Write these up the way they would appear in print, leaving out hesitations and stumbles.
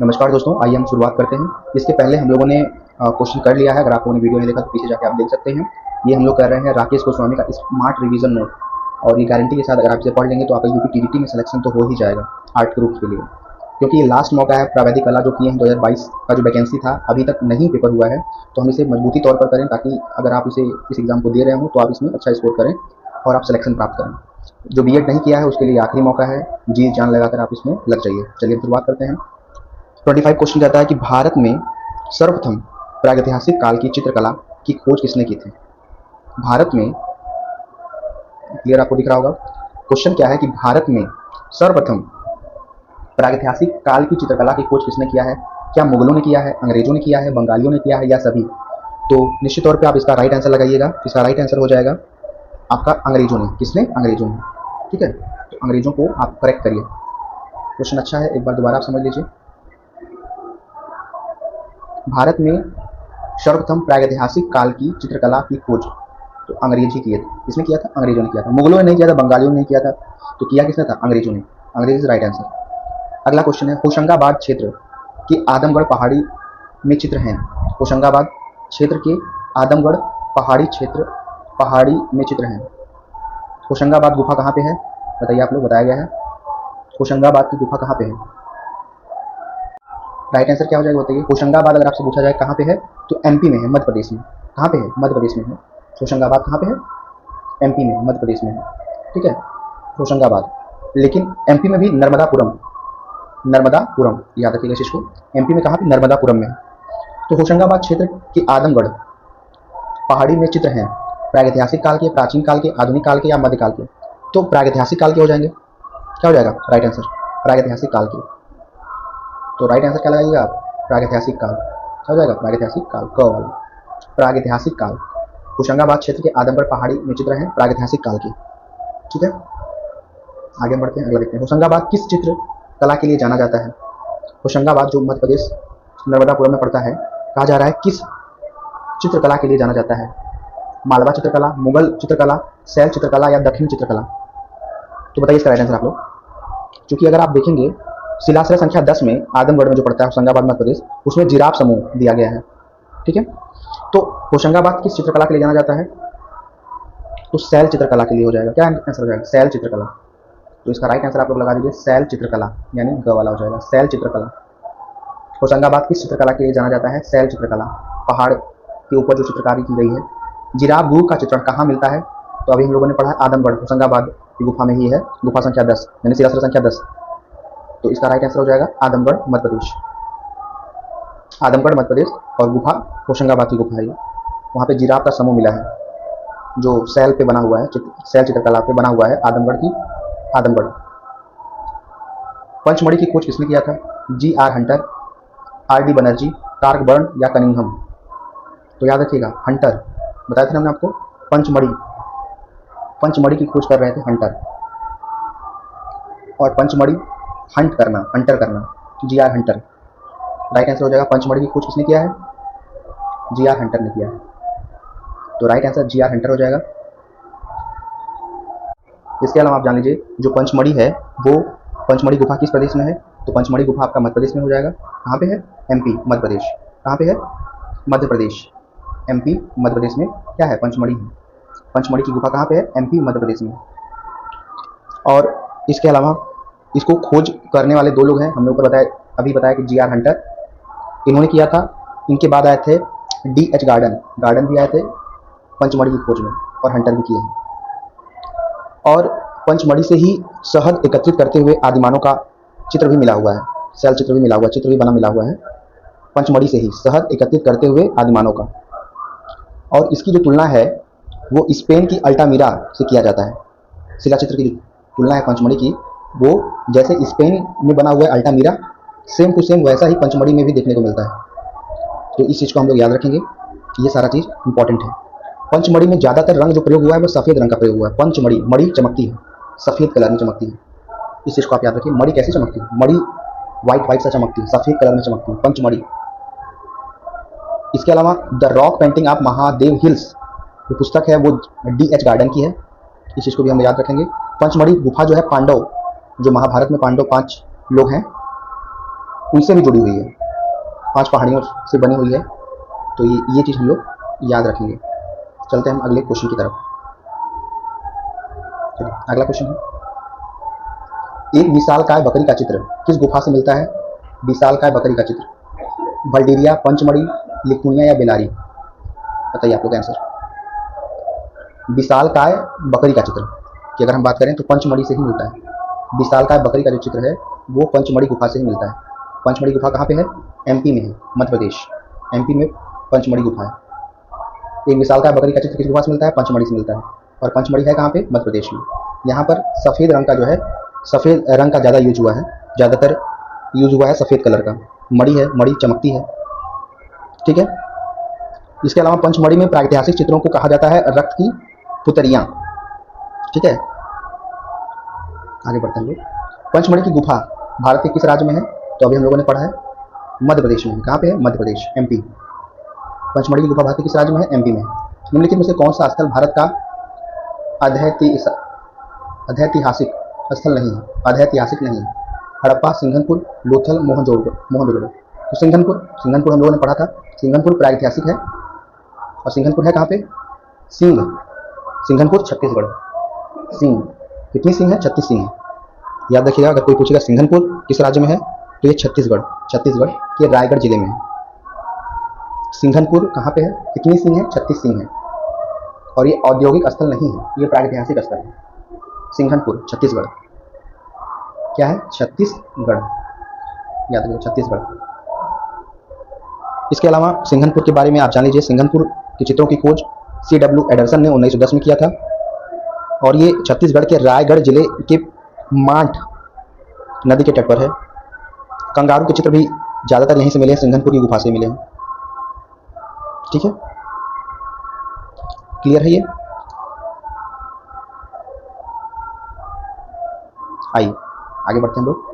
नमस्कार दोस्तों, आइए हम शुरुआत करते हैं। इसके पहले हम लोगों ने क्वेश्चन कर लिया है। अगर आप लोगों ने वीडियो नहीं देखा तो पीछे जाके आप देख सकते हैं। ये हम लोग कर रहे हैं राकेश गोस्वामी का स्मार्ट रिवीजन नोट, और ये गारंटी के साथ अगर आप इसे पढ़ लेंगे तो आपका यूपी टीजीटी में सिलेक्शन तो हो ही जाएगा आर्ट ग्रुप के लिए, क्योंकि ये लास्ट मौका है। प्रावैधिक कला जो किए हैं 2022 का जो वैकेंसी था अभी तक नहीं पेपर हुआ है, तो हम इसे मजबूती तौर पर करें ताकि अगर आप इस एग्जाम को दे रहे हो तो आप इसमें अच्छा स्कोर करें और आप सिलेक्शन प्राप्त करें। जो बीएड नहीं किया है उसके लिए आखिरी मौका है, जी जान लगाकर आप इसमें लग जाइए। चलिए शुरुआत करते हैं। 25 क्वेश्चन कहता है कि भारत में सर्वप्रथम प्रागैतिहासिक काल की चित्रकला की खोज किसने की थी। भारत में, क्लियर आपको दिख रहा होगा। क्वेश्चन क्या है कि भारत में सर्वप्रथम प्रागैतिहासिक काल की चित्रकला की खोज किसने किया है। क्या मुगलों ने किया है, अंग्रेजों ने किया है, बंगालियों ने किया है, या सभी। तो निश्चित तौर पे आप इसका राइट आंसर लगाइएगा। इसका राइट आंसर हो जाएगा आपका अंग्रेजों ने। किसने? अंग्रेजों ने। ठीक है, तो अंग्रेजों को आप करेक्ट करिए। क्वेश्चन अच्छा है, एक बार दोबारा आप समझ लीजिए। भारत में सर्वप्रथम प्रागैतिहासिक काल की चित्रकला की खोज तो अंग्रेज ही किए थे। किसने किया था? अंग्रेजों ने किया था। मुगलों ने नहीं किया था, बंगालियों ने नहीं किया था, तो किया किसने था? अंग्रेजों ने। अंग्रेज राइट आंसर। अगला क्वेश्चन है, होशंगाबाद क्षेत्र की आदमगढ़ पहाड़ी में चित्र हैं। होशंगाबाद क्षेत्र के आदमगढ़ पहाड़ी में चित्र हैं। होशंगाबाद गुफा कहाँ पे है? बताइए आप लोग, बताया गया है। होशंगाबाद की गुफा कहाँ पे है? राइट आंसर क्या हो जाएगा बताइए। होशंगाबाद अगर आपसे पूछा जाए कहाँ पे है तो एमपी में है, मध्य प्रदेश में। कहाँ पे है? मध्य प्रदेश में है। होशंगाबाद कहाँ पे है? एमपी में, मध्य प्रदेश में है। ठीक है, होशंगाबाद। लेकिन एमपी में भी नर्मदापुरम याद रखिएगा इस चीज को। एमपी में कहाँ पे? नर्मदापुरम में। तो होशंगाबाद क्षेत्र की आदमगढ़ पहाड़ी में चित्र हैं प्रागैतिहासिक काल के, प्राचीन काल के, आधुनिक काल के या मध्यकाल के। तो प्रागैतिहासिक काल के हो जाएंगे। क्या हो जाएगा राइट आंसर? प्रागैतिहासिक काल के। तो राइट आंसर क्या लगाइएगा आप? प्रागैतिहासिक काल। क्या हो जाएगा? प्रागैतिहासिक काल, क वाला। प्रागैतिहासिक काल। होशंगाबाद क्षेत्र के आदमगढ़ पहाड़ी में चित्र हैं प्रागैतिहासिक काल के। ठीक है, आगे बढ़ते हैं, अगला देखते हैं। होशंगाबाद किस चित्र कला के लिए जाना जाता है? होशंगाबाद जो मध्य प्रदेश नर्मदापुरम में पड़ता है, कहा जा रहा है किस चित्रकला के लिए जाना जाता है? मालवा चित्रकला, मुगल चित्रकला, शैल चित्रकला या दक्षिण चित्रकला। तो बताइए इसका राइट आंसर आप लोग। क्योंकि अगर आप देखेंगे शिलाश्रय संख्या 10 में आदमगढ़ में जो पड़ता है होशंगाबाद मध्य प्रदेश, उसमें जिराफ समूह दिया गया है। ठीक है, तो होशंगाबाद किस चित्रकला के लिए जाना जाता है? तो शैल चित्रकला के लिए हो जाएगा। क्या आंसर हो जाएगा? शैल चित्रकला। तो इसका राइट आंसर आप लोग लगा दीजिए, शैल चित्रकला, यानी ग वाला हो जाएगा, शैल चित्रकला। होशंगाबाद किस चित्रकला के लिए जाना जाता है? शैल चित्रकला। पहाड़ के ऊपर जो चित्रकारी की गई है। जिराफ गुह का चित्रण कहाँ मिलता है? तो अभी हम लोगों ने पढ़ा आदमगढ़, होशंगाबाद की गुफा में ही है, गुफा संख्या 10 यानी शिलाश्रय संख्या 10। तो इसका राइट आंसर हो जाएगा आदमगढ़ मध्य प्रदेश। आदमगढ़ मध्य प्रदेश और गुफा होशंगाबाद की गुफा है। वहाँ पे जिराफ का समूह मिला है जो शैल पे बना हुआ है, शैल चित्रकला पे बना हुआ है आदमगढ़। पंचमढ़ी की खोज किसने किया था? G.R.. Hunter, RD. Banerjee, cork burn या कनिंघम। तो याद रखिएगा हंटर, बताया था हमने आपको। पंचमढ़ी की खोज कर रहे थे हंटर, और पंचमढ़ी हंटर करना, जी.आर. हंटर। राइट आंसर हो जाएगा पंचमढ़ी की खोज किसने किया है? जी.आर. हंटर ने किया है। तो राइट आंसर जी.आर. हंटर हो जाएगा। इसके अलावा आप जान लीजिए जो पंचमढ़ी है वो, पंचमढ़ी गुफा किस प्रदेश में है? तो पंचमढ़ी गुफा आपका मध्य प्रदेश में हो जाएगा। कहाँ पे है? एमपी, मध्य प्रदेश। कहाँ पे है? मध्य प्रदेश, एमपी, मध्य प्रदेश में क्या है? पंचमढ़ी है। पंचमढ़ी की गुफा कहाँ पे है? एमपी, मध्य प्रदेश में। और इसके अलावा इसको खोज करने वाले दो लोग हैं, हम लोग को अभी बताया कि जी.आर. हंटर, इन्होंने किया था। इनके बाद आए थे D.H. गार्डन भी आए थे पंचमढ़ी की खोज में, और हंटर भी किए हैं। और पंचमढ़ी से ही शहद एकत्रित करते हुए आदिमानव का चित्र भी मिला हुआ है, शैल चित्र भी मिला हुआ है, चित्र भी बना मिला हुआ है। पंचमढ़ी से ही शहद एकत्रित करते हुए आदिमानव का। और इसकी जो तुलना है वो स्पेन की अल्टामीरा से किया जाता है। शिला चित्र की जो तुलना है पंचमढ़ी की, वो जैसे स्पेन में बना हुआ है अल्टामीरा, सेम टू सेम वैसा ही पंचमढ़ी में भी देखने को मिलता है। तो इस चीज़ को हम लोग याद रखेंगे, ये सारा चीज़ इंपॉर्टेंट है। पंचमढ़ी में ज़्यादातर रंग जो प्रयोग हुआ है वो सफ़ेद रंग का प्रयोग हुआ है। पंचमढ़ी, मढ़ी चमकती है, सफ़ेद कलर में चमकती है। इस चीज़ को आप याद रखिए। मढ़ी कैसी चमकती है? मढ़ी व्हाइट सा चमकती है, सफ़ेद कलर में चमकती है पंचमढ़ी। इसके अलावा the rock painting of Mahadev hills जो पुस्तक है वो D.H. गार्डन की है। इस चीज़ को भी हम याद रखेंगे। पंचमढ़ी गुफा जो है पांडव, जो महाभारत में पांडव 5 लोग हैं, उनसे भी जुड़ी हुई है, 5 पहाड़ियों से बनी हुई है। तो ये चीज़ हम लोग याद रखेंगे। चलते हैं हम अगले क्वेश्चन की तरफ। चलिए अगला क्वेश्चन है, एक विशालकाय बकरी का चित्र किस गुफा से मिलता है? विशालकाय बकरी का चित्र बल्डेरिया, पंचमढ़ी, लिकुनिया या बेलारी? बताइए आप लोग आंसर। विशालकाय बकरी का चित्र की अगर हम बात करें तो पंचमढ़ी से ही मिलता है। विशालकाय बकरी का जो चित्र है वो पंचमढ़ी गुफा से ही मिलता है। पंचमढ़ी गुफा कहाँ पे है? एमपी में है, मध्य प्रदेश। एमपी में पंचमढ़ी गुफा है। एक विशालकाय बकरी का चित्र किस गुफा से मिलता है? पंचमढ़ी से मिलता है। और पंचमढ़ी है कहाँ पे? मध्य प्रदेश में। यहाँ पर सफ़ेद रंग का जो है, सफ़ेद रंग का ज़्यादा यूज हुआ है, ज़्यादातर यूज हुआ है सफ़ेद कलर का। मणि है, मणि चमकती है, ठीक है। इसके अलावा पंचमढ़ी में प्रागैतिहासिक चित्रों को कहा जाता है रक्त की पुतरियाँ, ठीक है। आगे बढ़ते हैं लोग। पंचमढ़ी की गुफा भारत के किस राज्य में है? तो अभी हम लोगों ने पढ़ा है मध्य प्रदेश में है। कहाँ पे है? मध्य प्रदेश, एमपी। पंचमढ़ी की गुफा भारत के किस राज्य में है? एमपी में। निम्नलिखित में से कौन सा स्थल भारत का अधैतिहासिक स्थल नहीं है? अधैतिहासिक नहीं है। हड़प्पा, सिंघनपुर, लोथल, मोहनजोदड़ो। तो सिंघनपुर हम लोगों ने पढ़ा था। सिंघनपुर प्रागैतिहासिक है। और सिंघनपुर है कहाँ पे? सिंघनपुर छत्तीसगढ़। सिंह, कितनी सिंह है? 36 सिंह है। याद रखिएगा, अगर कोई पूछेगा सिंघनपुर किस राज्य में है तो ये छत्तीसगढ़ के रायगढ़ जिले में है। सिंघनपुर कहाँ पे है? कितनी सिंह है? 36 सिंह है। और ये औद्योगिक स्थल नहीं है, ये प्रागैतिहासिक स्थल है। सिंघनपुर छत्तीसगढ़ क्या है? छत्तीसगढ़, याद रखिए छत्तीसगढ़। इसके अलावा सिंघनपुर के बारे में आप जान लीजिए, सिंघनपुर के चित्रों की खोज C.W. एडरसन ने 1910 में किया था। और ये छत्तीसगढ़ के रायगढ़ जिले के मांठ नदी के तट पर है। कंगारू के चित्र भी ज़्यादातर यहीं से मिले हैं, सिंघनपुर की गुफा से मिले हैं, ठीक है। क्लियर है ये? आइए आगे बढ़ते हैं लोग।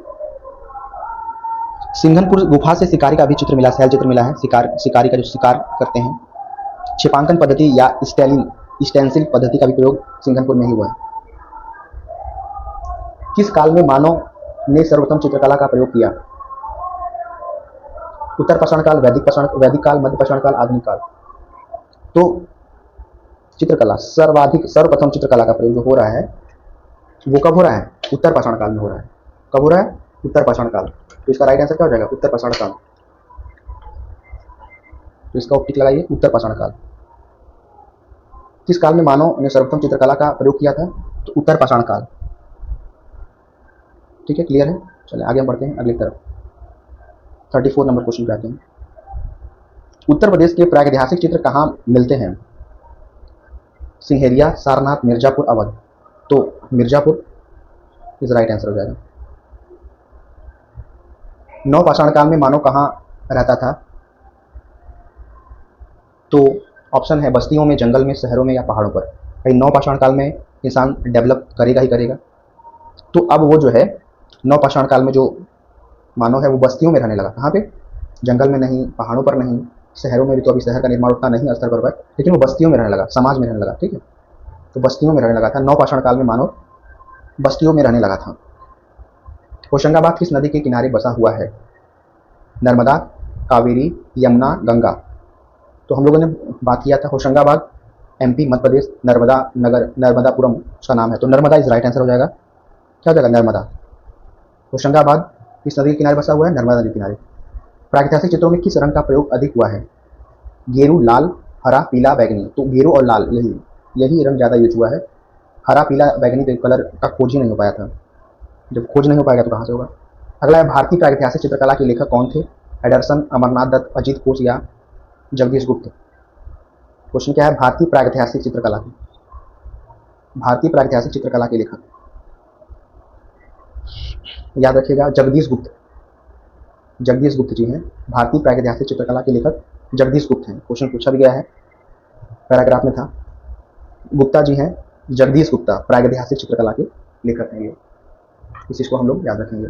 सिंघनपुर गुफा से शिकारी का भी चित्र मिला, शैल चित्र मिला है। शिकारी का जो शिकार करते हैं। छिपांकन पद्धति या स्टेंसिल पद्धति का भी प्रयोग सिंघनपुर में ही हुआ है। किस काल में मानव ने सर्वप्रथम चित्रकला का प्रयोग किया? उत्तर पाषाण काल, वैदिक काल, मध्य पाषाण काल, आधुनिक काल। तो चित्रकला सर्वप्रथम चित्रकला का प्रयोग जो हो रहा है वो कब हो रहा है? उत्तर पाषाण काल में हो रहा है। कब हो रहा है? उत्तर पाषाण काल। तो इसका राइट आंसर क्या हो जाएगा? उत्तर पाषाण काल। तो इसका टिक लगाइए, उत्तर पाषाण काल। किस काल में मानव ने सर्वप्रथम चित्रकला का प्रयोग किया था? तो उत्तर पाषाण काल, ठीक है। क्लियर है? चलिए आगे हम बढ़ते हैं अगली तरफ। 34 नंबर क्वेश्चन पे आते हैं। उत्तर प्रदेश के प्रागैतिहासिक चित्र कहाँ मिलते हैं? सिंहेरिया, सारनाथ, मिर्जापुर, अवध। तो मिर्जापुर इस राइट आंसर हो जाएगा। नव पाषाण काल में मानव कहाँ रहता था? तो ऑप्शन है बस्तियों में, जंगल में, शहरों में या पहाड़ों पर। भाई नव पाषाण काल में इंसान डेवलप करेगा ही करेगा। तो अब वो जो है नव पाषाण काल में जो मानव है वो बस्तियों में रहने लगा। कहाँ पे? जंगल में नहीं, पहाड़ों पर नहीं, शहरों में भी तो अभी शहर का निर्माण उतना नहीं स्तर पर, लेकिन वो बस्तियों में रहने लगा, समाज में रहने लगा, ठीक है। तो बस्तियों में रहने लगा था। नव पाषाण काल में मानव बस्तियों में रहने लगा था। होशंगाबाद किस नदी के किनारे बसा हुआ है? नर्मदा, कावेरी, यमुना, गंगा। तो हम लोगों ने बात किया था होशंगाबाद एमपी मध्य प्रदेश, नर्मदापुरम उसका नाम है। तो नर्मदा इज राइट आंसर हो जाएगा। क्या हो जाएगा? नर्मदा। होशंगाबाद किस नदी के किनारे बसा हुआ है? नर्मदा नदी के किनारे। प्रागैतिहासिक चित्रों में किस रंग का प्रयोग अधिक हुआ है? गेरू, लाल, हरा, पीला, बैगनी। तो गेरू और लाल यही रंग ज़्यादा यूज हुआ है। हरा, पीला, बैगनी तो कलर का खोज ही नहीं हो पाया था। जब खोज नहीं हो पाएगा तो कहाँ से होगा? अगला है भारतीय प्रागैतिहासिक चित्रकला के लेखक कौन थे? एडरसन, अमरनाथ दत्त, अजीत घोष या जगदीश गुप्त। क्वेश्चन क्या है? भारतीय प्रागैतिहासिक चित्रकला के लेखक याद रखिएगा जगदीश गुप्त जी हैं। भारतीय प्रागैतिहासिक चित्रकला के लेखक जगदीश गुप्त हैं। क्वेश्चन पूछा भी गया है, पैराग्राफ में था। गुप्ता जी हैं, जगदीश गुप्ता प्रागैतिहासिक चित्रकला के लेखक हैं। ये इस चीज को हम लोग याद रखेंगे।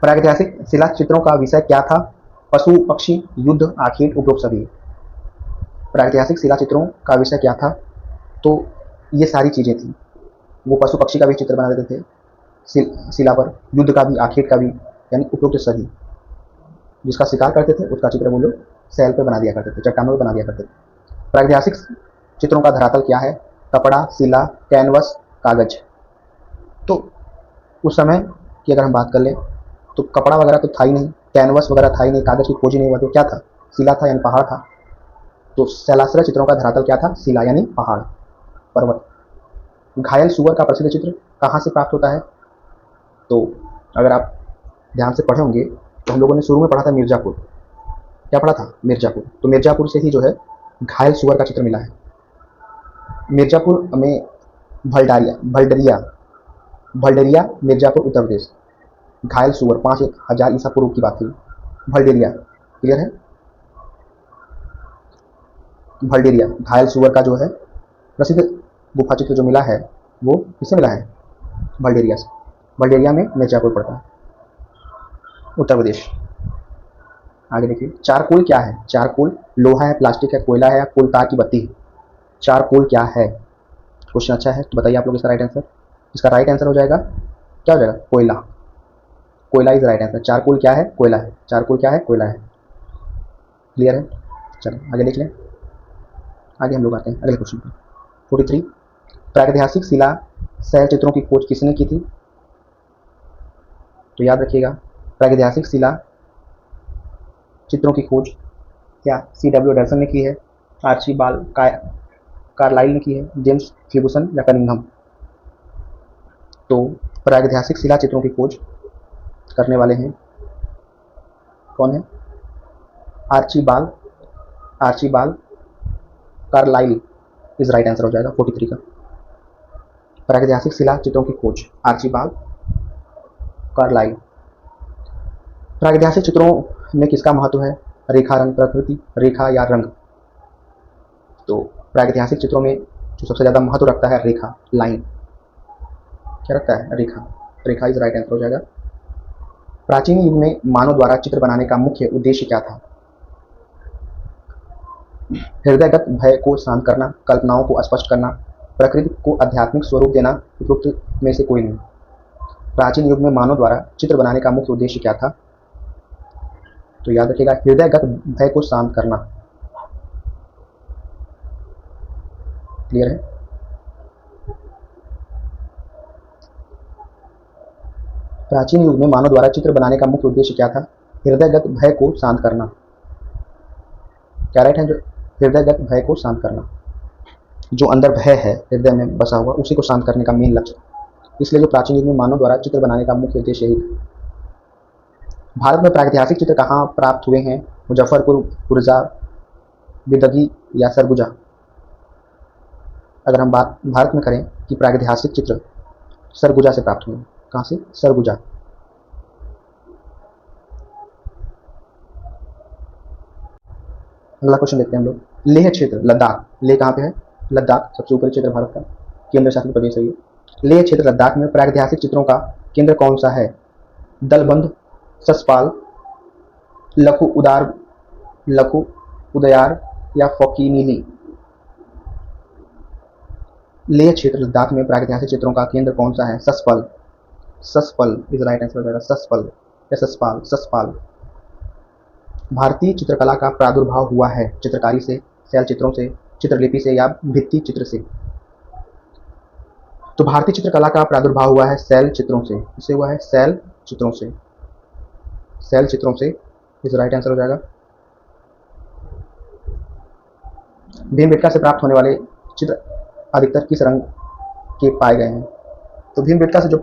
प्रागैतिहासिक शिला चित्रों का विषय क्या था? पशु, पक्षी, युद्ध, आखेट, उपरोक्त सभी। प्रागैतिहासिक शिला चित्रों का विषय क्या था? तो ये सारी चीजें थी। वो पशु पक्षी का भी चित्र बना देते थे शिला पर, युद्ध का भी, आखेट का भी, यानी उपरोक्त सभी जिसका शिकार करते थे उसका चित्र वो लोग सैल पे बना दिया करते थे, चट्टानों पे बना दिया करते थे। प्रागैतिहासिक चित्रों का धरातल क्या है? कपड़ा, शिला, कैनवस, कागज। तो उस समय की अगर हम बात कर लें तो कपड़ा वगैरह तो था ही नहीं, कैनवस वगैरह था ही नहीं, कागज की खोज ही नहीं हुआ, तो क्या था? शिला था, यानी पहाड़ था। तो शैलाश्रय चित्रों का धरातल क्या था? शिला, यानी पहाड़, पर्वत। घायल सुअर का प्रसिद्ध चित्र कहाँ से प्राप्त होता है? तो अगर आप ध्यान से पढ़े होंगे तो हम लोगों ने शुरू में पढ़ा था मिर्जापुर। क्या पढ़ा था? मिर्जापुर। तो मिर्जापुर से ही जो है घायल सुअर का चित्र मिला है। मिर्जापुर में भलडारिया भलडरिया भलडरिया मिर्जापुर उत्तर प्रदेश। घायल सुअर 5000 ईसा पूर्व की बात थी। भलडेरिया, क्लियर है? भलडेरिया घायल सुअर का जो है प्रसिद्ध गुफा चित्र जो मिला है वो किससे मिला है? भलडेरिया से। भलडेरिया में मिर्जापुर पड़ता है, उत्तर प्रदेश। आगे देखिए, चारकोल क्या है? चारकोल लोहा है, प्लास्टिक है, कोयला है या कोल तार की बत्ती है? चारकोल क्या है? क्वेश्चन अच्छा है, तो बताइए आप लोग इसका राइट आंसर। इसका राइट आंसर हो जाएगा, क्या हो जाएगा? कोयला। कोयला इज राइट आंसर। चारकोल क्या है? कोयला है। चारकोल क्या है? कोयला है। क्लियर है? चलो आगे देख लें। आगे हम लोग आते हैं अगले क्वेश्चन पर। 43, प्रागैतिहासिक शिला शैल चित्रों की खोज किसने की थी? तो याद रखिएगा, प्रागैतिहासिक शिला चित्रों की खोज क्या C.W. एंडरसन ने की है, आर्चीबाल्ड कार्लाइल ने की है, जेम्स फर्ग्यूसन या कनिंघम? तो प्रागैतिहासिक शिला चित्रों की खोज करने वाले हैं कौन है? Archibald Carlyle is right answer हो जाएगा 43 का। प्रागैतिहासिक शिला चित्रों की खोज आर्चीबाल्ड कार्लाइल। प्रागैतिहासिक चित्रों में किसका महत्व है? रेखा, रंग, प्रकृति, रेखा या रंग? तो प्रागैतिहासिक चित्रों में जो सबसे ज़्यादा महत्व रखता है रेखा, लाइन। क्या रखता है? रेखा। रेखा इज राइट आंसर हो जाएगा। प्राचीन युग में मानव द्वारा चित्र बनाने का मुख्य उद्देश्य क्या था? हृदयगत भय को शांत करना, कल्पनाओं को स्पष्ट करना, प्रकृति को आध्यात्मिक स्वरूप देना, उपरोक्त में से कोई नहीं। प्राचीन युग में मानव द्वारा चित्र बनाने का मुख्य उद्देश्य क्या था? तो याद रखिएगा, हृदयगत भय को शांत करना। क्लियर है? प्राचीन युग में मानव द्वारा चित्र बनाने का मुख्य उद्देश्य क्या था? हृदयगत भय को शांत करना। क्या राइट है? जो हृदयगत भय को शांत करना, जो अंदर भय है हृदय में बसा हुआ, उसी को शांत करने का मेन लक्ष्य। इसलिए जो प्राचीन युग में मानव द्वारा चित्र बनाने का मुख्य उद्देश्य यही था। भारत में प्रागैतिहासिक चित्र कहाँ प्राप्त हुए हैं? मुजफ्फरपुर, पुरजा, बिदगी या सरगुजा? अगर हम बात भारत में करें कि प्रागैतिहासिक चित्र सरगुजा से प्राप्त हुए। कहाँ से? सरगुजा। अगला क्वेश्चन देखते हैं हम लोग। लेह क्षेत्र, लद्दाख। लेह कहाँ पे है? लद्दाख सबसे ऊपरी क्षेत्र भारत का, केंद्र शासित प्रदेश है ये। लेह क्षेत्र लद्दाख में प्रागैतिहासिक चित्रों का केंद्र कौन सा है? दलबंध, ससपाल, लखु उदयार या फोकीनीली? लेह क्षेत्र लद्दाख में प्रागैतिहासिक चित्रों का केंद्र कौन सा है? ससपल। ससपल इज राइट आंसर हो जाएगा। ससपल या ससपाल, ससपाल। भारतीय चित्रकला का प्रादुर्भाव हुआ है चित्रकारी से, शैल चित्रों से, चित्रलिपि से या भित्ति चित्र से? तो भारतीय चित्रकला का प्रादुर्भाव हुआ है शैल चित्रों से। इससे हुआ है शैल चित्रों से। शैल चित्रों से इज राइट आंसर हो जाएगा। भीमबेटका से प्राप्त होने वाले चित्र अधिकतर किस रंग के पाए गए हैं? तो भीमबेटका से जो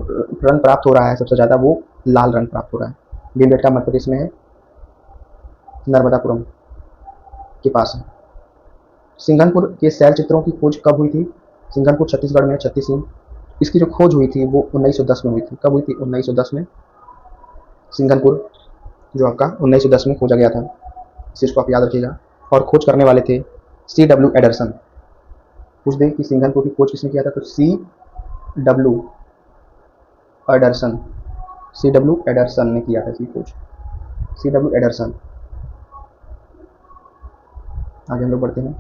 रंग प्राप्त हो रहा है सबसे ज़्यादा वो लाल रंग प्राप्त हो रहा है। भीमबेटका मध्य प्रदेश में है, नर्मदापुरम के पास है। सिंघनपुर के शैल चित्रों की खोज कब हुई थी? सिंघनपुर छत्तीसगढ़ में, छत्तीसगढ़। इसकी जो खोज हुई थी वो 1910 में हुई थी। कब हुई थी? 1910 में। सिंघनपुर जो आपका 1910 में खोजा गया था, इस चीज़ को आप याद रखिएगा। और खोज करने वाले थे C.W. एडरसन। पूछ दें कि सिंघनपुर की खोज किसने किया था, तो C.W. एडरसन। C.W. एडरसन ने किया था इसकी खोज। C.W. एडरसन। आगे हम लोग बढ़ते हैं,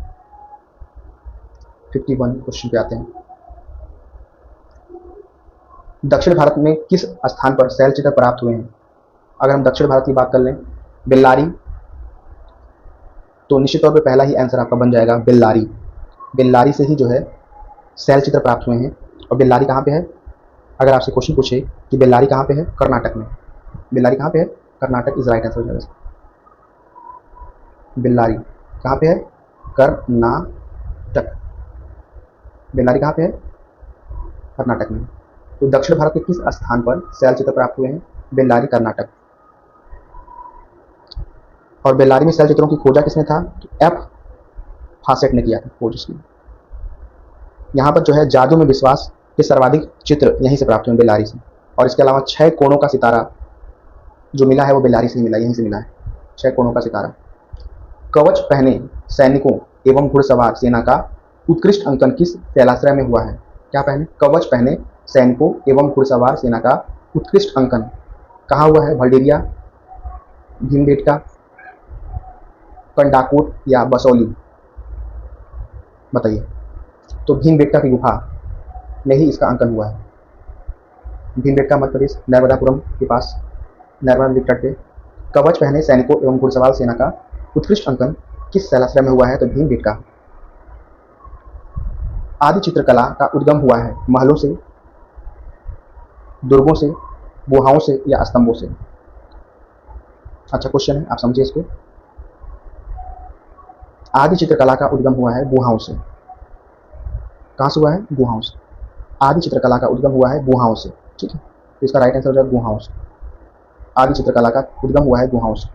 51 क्वेश्चन पे आते हैं। दक्षिण भारत में किस स्थान पर शैल चित्र प्राप्त हुए हैं? अगर हम दक्षिण भारत की बात कर लें, बेल्लारी, तो निश्चित तौर पे पहला ही आंसर आपका बन जाएगा बेल्लारी। बेल्लारी से ही जो है शैल चित्र प्राप्त हुए हैं। और बेल्लारी कहाँ पे है? अगर आपसे क्वेश्चन पूछे कि बेल्लारी कहाँ पे है, कर्नाटक में। बेल्लारी कहाँ पे है? कर्नाटक इज राइट आंसर हो जाएगा। बेल्लारी कहाँ पे है? कर्नाटक। बेल्लारी कहाँ पे है? कर्नाटक में। तो दक्षिण भारत के किस स्थान पर शैल चित्र प्राप्त हुए हैं? बेल्लारी, कर्नाटक। और बेल्लारी में शैल चित्रों की खोजा किसने था? तो एफ फासेट ने किया था खोज उसकी। यहाँ पर जो है जादू में विश्वास के सर्वाधिक चित्र यहीं से प्राप्त हुए बेल्लारी से। और इसके अलावा 6 कोणों का सितारा जो मिला है वो बेल्लारी से ही मिला, यहीं से मिला है 6 कोणों का सितारा। कवच पहने सैनिकों एवं घुड़सवार सेना का उत्कृष्ट अंकन किस शैलाश्रय में हुआ है? क्या पहने? कवच पहने सैनिकों एवं घुड़सवार सेना का उत्कृष्ट अंकन कहाँ हुआ है? भलडेरिया, भीमबेटका, कंडाकोट या बसौली? बताइए। तो भीमबेटका की गुफा में ही इसका अंकन हुआ है। भीमबेटका मध्य प्रदेश, नर्मदापुरम के पास, नर्मदा नदी तट पे। कवच पहने सैनिकों एवं घुड़सवार सेना का उत्कृष्ट अंकन किस शैलाश्रय में हुआ है? तो भीमबेटका। आदि चित्रकला का उद्गम हुआ है महलों से, दुर्गों से, गुहाओं से या स्तंभों से? अच्छा क्वेश्चन है, आप समझिए इसको। आदि चित्रकला का उद्गम हुआ है गुहाओं से। कहाँ से हुआ है? गुहाओं से। आदि चित्रकला का उद्गम हुआ है गुहाओं से। ठीक है, तो इसका राइट आंसर हो जाएगा गुहाओं से। आदि चित्रकला का उद्गम हुआ है गुहाओं से।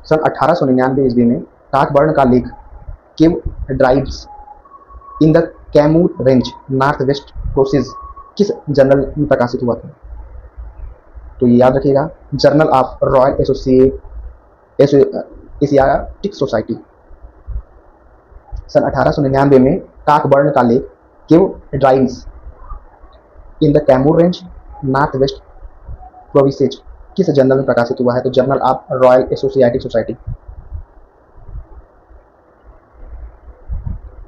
सन 1899 ईस्वी में काकबर्न का लेख cave drives in the Kaimur range north west process किस जर्नल में प्रकाशित हुआ था? तो ये याद रखिएगा, Journal of Royal Asiatic Society. सन 1899 में काकबर्न का लेख cave drives in the Kaimur range north West Provinces किस जर्नल में प्रकाशित हुआ है? तो Journal of Royal Asiatic Society.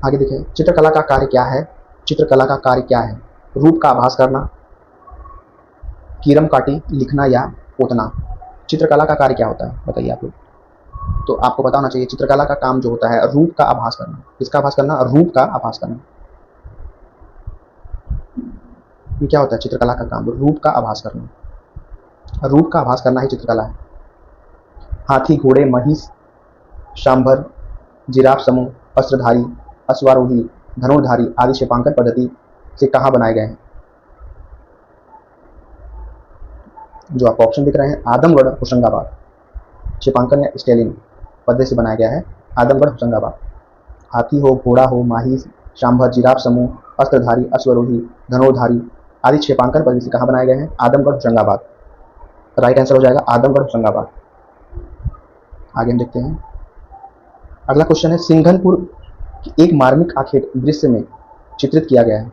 आगे देखिए, चित्रकला का कार्य क्या है? चित्रकला का कार्य क्या है? रूप का आभास करना, कीरम काटी, लिखना या पोतना? चित्रकला का कार्य क्या होता है बताइए आप लोग। तो आपको पता होना चाहिए चित्रकला का काम जो होता है रूप का आभास करना। किसका आभास करना? रूप का आभास करना। ये क्या होता है? चित्रकला का काम रूप का आभास करना। रूप का आभास करना ही चित्रकला है। हाथी, घोड़े, महिष, शांभर, जिराफ समूह, अस्त्रधारी, अश्वारोही, धनुर्धारी आदि क्षेपांकन पद्धति से कहाँ बनाए गए हैं? जो आपको ऑप्शन दिख रहे हैं, आदमगढ़, होशंगाबाद। क्षेपांकन या स्टेलिंग पद्धति से बनाया गया है आदमगढ़, होशंगाबाद। हाथी हो, घोड़ा हो, महिष, शांभर, जिराफ समूह, अस्त्रधारी, अश्वरोही, धनुर्धारी आदि क्षेपांकन पद्धति से कहाँ बनाए गए हैं? आदमगढ़, होशंगाबाद। राइट आंसर हो जाएगा आदमगढ़, होशंगाबाद। आगे हम देखते हैं। अगला क्वेश्चन है, सिंघनपुर एक मार्मिक आखेट दृश्य में चित्रित किया गया है।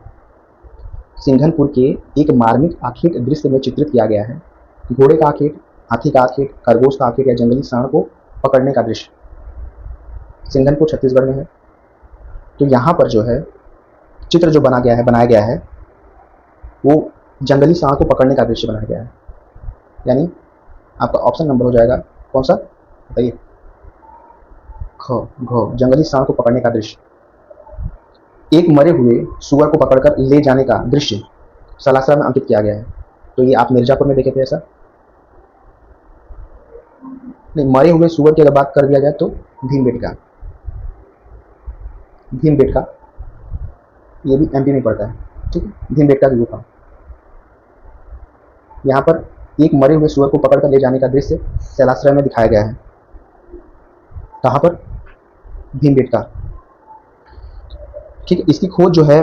सिंघनपुर के एक मार्मिक आखेट दृश्य में चित्रित किया गया है। घोड़े का आखेट, हाथी का आखेट, खरगोश का आखेट या जंगली सांड को पकड़ने का दृश्य। सिंघनपुर छत्तीसगढ़ में है। तो यहाँ पर जो है चित्र जो बनाया गया है वो जंगली सांड को पकड़ने का दृश्य बनाया गया है। यानी आपका ऑप्शन नंबर हो जाएगा कौन सा बताइए? घ, जंगली सांड को पकड़ने का दृश्य। एक मरे हुए सुअर को पकड़कर ले जाने का दृश्य सलासरा में अंकित किया गया है। तो ये आप मिर्जापुर में देखे थे ऐसा? नहीं, मरे हुए सुअर की अगर बात कर दिया जाए तो भीमबेटका। भीमबेटका ये भी एमपी में पड़ता है। ठीक है, भीमबेटका की गुफा। यहाँ पर एक मरे हुए सुअर को पकड़कर ले जाने का दृश्य सलासरा में दिखाया गया है। कहाँ पर? भीमबेटका। ठीक है, इसकी खोज जो है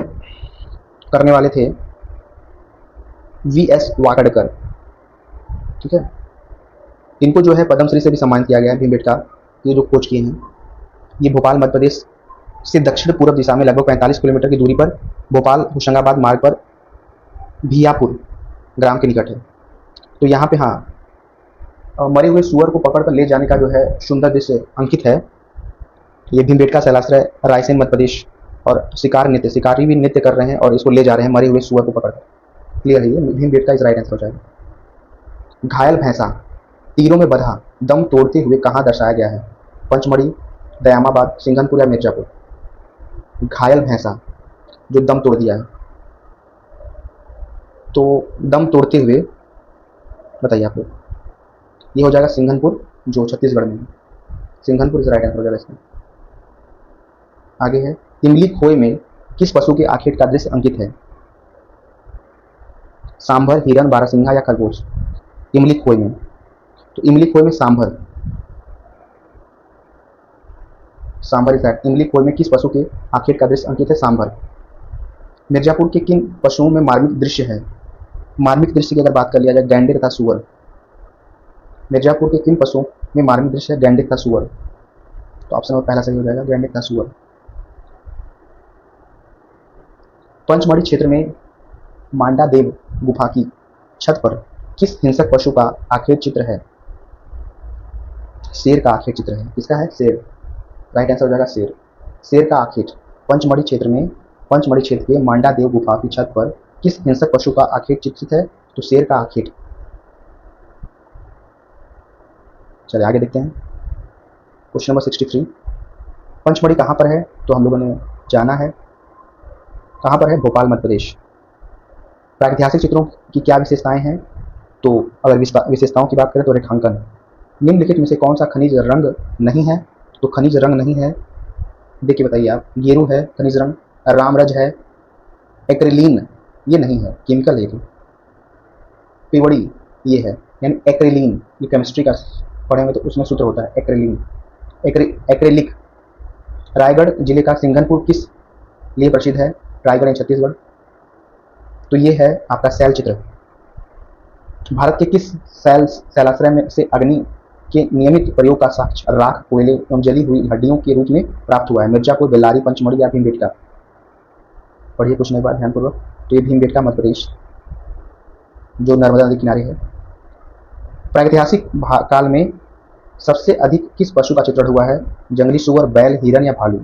करने वाले थे वीएस वाकड़कर। ठीक है, इनको जो है पद्मश्री से भी सम्मानित किया गया है। भीमबेटका ये जो खोज किए हैं, ये भोपाल मध्य प्रदेश से दक्षिण पूर्व दिशा में लगभग 45 किलोमीटर की दूरी पर भोपाल होशंगाबाद मार्ग पर भियापुर ग्राम के निकट है। तो यहाँ पे हाँ, मरे हुए सुअर को पकड़कर ले जाने का जो है सुंदर दृश्य अंकित है। ये भीमबेटका शैलाश्रय रायसेन मध्य प्रदेश। और शिकारी भी नृत्य कर रहे हैं और इसको ले जा रहे हैं मरे हुए सुअर को पकड़कर। क्लियर है? ये भीमबेटका इस राइट आंसर हो जाएगा। घायल भैंसा तीरों में बधा दम तोड़ते हुए कहाँ दर्शाया गया है? पंचमढ़ी, दयामाबाद, सिंघनपुर या मिर्जापुर? घायल भैंसा जो दम तोड़ दिया है, तो दम तोड़ते हुए बताइए आप लोग। ये हो जाएगा सिंघनपुर, जो छत्तीसगढ़ में है। सिंघनपुर इस राइट आंसर हो जाएगा इसमें। आगे है, इमली खोए में किस पशु के आखेट का दृश्य अंकित है? सांभर, हिरन, बारहसिंघा या खरगोश? इमली खोए में, तो इमली खोए में सांभर, सांभर इस राइट। इमली खोए में किस पशु के आखेट का दृश्य अंकित है? सांभर। मिर्जापुर के किन पशुओं में मार्मिक दृश्य है? मार्मिक दृश्य की अगर बात कर लिया जाए, गैंडे तथा सुअर। मिर्जापुर के किन पशुओं में मार्मिक दृश्य है? गैंडे तथा सुअर। तो ऑप्शन नंबर पहला सही हो जाएगा, गैंडे तथा सुअर। पंचमढ़ी क्षेत्र में मांडा देव गुफा की छत पर किस हिंसक पशु का आखेट चित्र है? शेर का आखेट चित्र है। किसका है? शेर। राइट आंसर हो जाएगा शेर। शेर का आखेट पंचमढ़ी क्षेत्र के मांडा देव गुफा की छत पर किस हिंसक पशु का आखेट चित्रित है? तो शेर का आखेट। चलिए आगे देखते हैं। क्वेश्चन नंबर 63, पंचमढ़ी कहाँ पर है? तो हम लोगों ने जाना है, कहाँ पर है? भोपाल, मध्य प्रदेश। प्रागैतिहासिक चित्रों की क्या विशेषताएं हैं? तो अगर विशेषताओं की बात करें तो रेखांकन। निम्नलिखित में से कौन सा खनिज रंग नहीं है? तो खनिज रंग नहीं है, देखिए बताइए आप। गेरू है खनिज रंग, रामरज है, एक्रिलीन ये नहीं है, केमिकल है ये। पिवड़ी ये है, यानी एक्रिलीन, ये केमिस्ट्री का पढ़ेंगे तो उसमें सूत्र होता है एक्रिलीन। एक्रेलिक। रायगढ़ जिले का सिंघनपुर किस लिए प्रसिद्ध है? रायगढ़ छत्तीसगढ़। तो ये है आपका शैल चित्र। भारत के किस शैलाश्रय में से अग्नि के नियमित प्रयोग का साक्ष्य राख, कोयले एवं जली हुई हड्डियों के रूप में प्राप्त हुआ है? मिर्जापुर, बेल्लारी, पंचमढ़ी या भीमबेटका? पढ़िए कुछ नहीं बात ध्यानपूर्वक। तो ये भीमबेटका मध्य प्रदेश, जो नर्मदा नदी किनारे है। प्रागैतिहासिक काल में सबसे अधिक किस पशु का चित्रण हुआ है? जंगली सुअर, बैल, हिरन या भालू?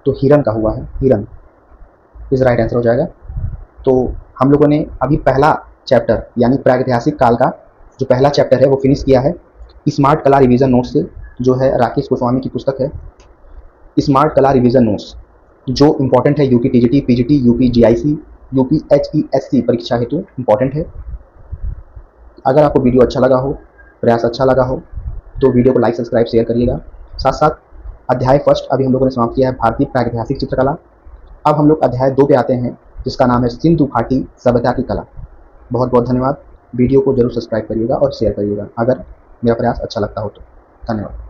तो हिरन का हुआ है, हिरन इस राइट आंसर हो जाएगा। तो हम लोगों ने अभी पहला चैप्टर यानी प्रागैतिहासिक काल का जो पहला चैप्टर है वो फिनिश किया है स्मार्ट कला रिवीजन नोट्स से, जो है राकेश गोस्वामी की पुस्तक है स्मार्ट कला रिवीजन नोट्स, जो इंपॉर्टेंट है UP TGT, PGT, UP GIC, UP HESC परीक्षा हेतु इंपॉर्टेंट है। अगर आपको वीडियो अच्छा लगा हो, प्रयास अच्छा लगा हो, तो वीडियो को लाइक, सब्सक्राइब, शेयर करिएगा। साथ साथ अध्याय फर्स्ट अभी हम लोगों ने समाप्त किया है, भारतीय प्रागैतिहासिक चित्रकला। अब हम लोग अध्याय 2 पे आते हैं, जिसका नाम है सिंधु घाटी सभ्यता की कला। बहुत बहुत धन्यवाद। वीडियो को जरूर सब्सक्राइब करिएगा और शेयर करिएगा अगर मेरा प्रयास अच्छा लगता हो तो। धन्यवाद।